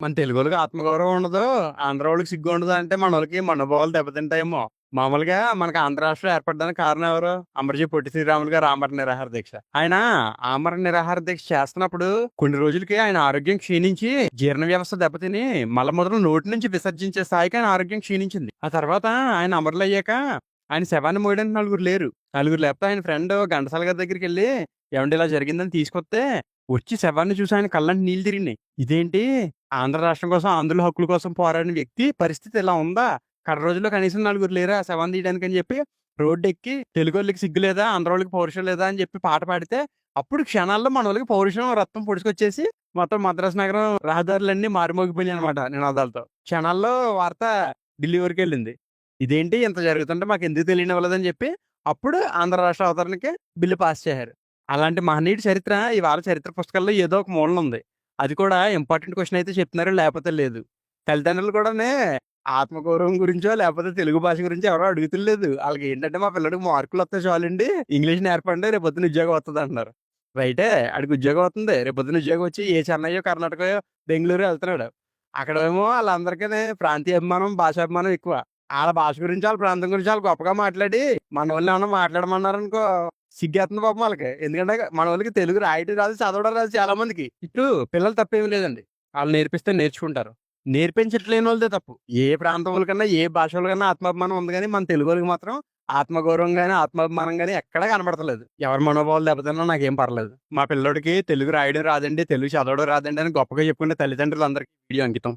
మన తెలుగోళ్ళకి ఆత్మగౌరవం ఉండదు. ఆంధ్రోళ్ళకి సిగ్గు ఉండదు అంటే మనోళ్ళకి మనోభావాలు దెబ్బతింటాయేమో! మామూలుగా మనకు ఆంధ్ర రాష్ట్రం ఏర్పడడానికి కారణం ఎవరు? అమరజీవి పొట్టి శ్రీరాములు గారు ఆమరణ నిరాహార దీక్ష. ఆయన ఆమరణ నిరాహార దీక్ష చేస్తున్నప్పుడు కొన్ని రోజులకి ఆయన ఆరోగ్యం క్షీణించి జీర్ణ వ్యవస్థ దెబ్బతిని మలమూత్రం నోటి నుంచి విసర్జించే స్థాయికి ఆయన ఆరోగ్యం క్షీణించింది. ఆ తర్వాత ఆయన అమరులయ్యాక ఆయన శవాన్ని మోయడానికి నలుగురు లేరు. నలుగురు లేకపోతే ఆయన ఫ్రెండ్ ఘంటసాల గారి దగ్గరికెళ్ళి "ఏవండీ ఇలా జరిగిందని" తీసుకొస్తే వచ్చి శవాన్ని చూసి ఆయన కళ్ళంట నీళ్ళు తిరిగినాయి. ఇదేంటి ఆంధ్ర రాష్ట్రం కోసం, ఆంధ్రుల హక్కుల కోసం పోరాడిన వ్యక్తి పరిస్థితి ఇలా ఉందా? కడ రోజుల్లో కనీసం నలుగురు లేరా శవాన్ని తీయడానికని చెప్పి రోడ్డెక్కి తెలుగోళ్ళకి సిగ్గు లేదా? ఆంధ్రోళ్ళకి పౌరుషం లేదా? అని చెప్పి పాట పాడితే అప్పుడు క్షణాల్లో మనోళ్ళకి పౌరుషం, రక్తం పొడుచుకొచ్చేసి మొత్తం మద్రాసు నగరం రహదారులన్నీ మారుమోగిపోయినాయనమాట నినాదాలతో. క్షణాల్లో వార్త ఢిల్లీ వరకెళ్ళింది. ఇదేంటి ఇంత జరుగుతుంటే మాకెందుకు తెలియనివ్వలేదని చెప్పి అప్పుడు ఆంధ్ర రాష్ట్ర అవతరణకి బిల్లు పాస్ చేశారు. అలాంటి మహనీయుడి చరిత్ర ఇవాళ చరిత్ర పుస్తకాల్లో ఏదో ఒక మూలన ఉంది. అది కూడా ఇంపార్టెంట్ క్వెషన్ అయితే చెప్తున్నారు, లేకపోతే లేదు. తల్లిదండ్రులు కూడానే ఆత్మగౌరవం గురించో, లేకపోతే తెలుగు భాష గురించో ఎవరో అడుగుతులేదు. ఆళ్ళకేంటంటే మా పిల్లోడికి మార్కులొత్తే చాలండి, ఇంగ్లీష్ నేర్పండి రేపొద్దున ఉద్యోగం వత్తదంటున్నారు. రైటే ఆడికి ఉద్యోగం వత్తుంది. రేపొద్దున ఉద్యోగం వచ్చి ఏ చెన్నయ్యో, కర్ణాటకయో, బెంగుళూరో ఎళ్తున్నాడు. అక్కడేమో ఆళ్ళందరికీని ప్రాంతీయ అభిమానం, భాషాభిమానం ఎక్కువ. ఆళ్ళ భాష గురించి, ఆళ్ళ ప్రాంతం గురించి ఆళ్ళు గొప్పగా మాట్లాడి మనోళ్ళనేమన్నా మాట్లాడమన్నారనుకో సిగ్గేత్తుంది పాపం ఆళ్ళకి. ఎందుకంటే మనోళ్ళకి తెలుగు రాయటం రాదు, చదవడం రాదు చాలా మందికి. ఇటు పిల్లలు తప్పేమి లేదండి. ఆళ్ళు నేర్పిస్తే నేర్చుకుంటారు. నేర్పించట్లేనోళ్ళదే తప్పు. ఏ ప్రాంతం వోళ్ళకన్నా, ఏ భాష వోళ్ళకన్నా ఆత్మాభిమానం ఉంది గానీ, మన తెలుగోళ్ళకి మాత్రం ఆత్మగౌరవం గాని, ఆత్మాభిమానం గాని ఎక్కడా కనపడతలేదు. ఎవరి మనోభావాలు దెబ్బతిన్నా నాకేం పర్లేదు. మా పిల్లోడికి తెలుగు రాయడం రాదండి, తెలుగు చదవడం రాదండి అని గొప్పగా చెప్పుకునే తల్లిదండ్రులందరికీ వీడియో అంకితం.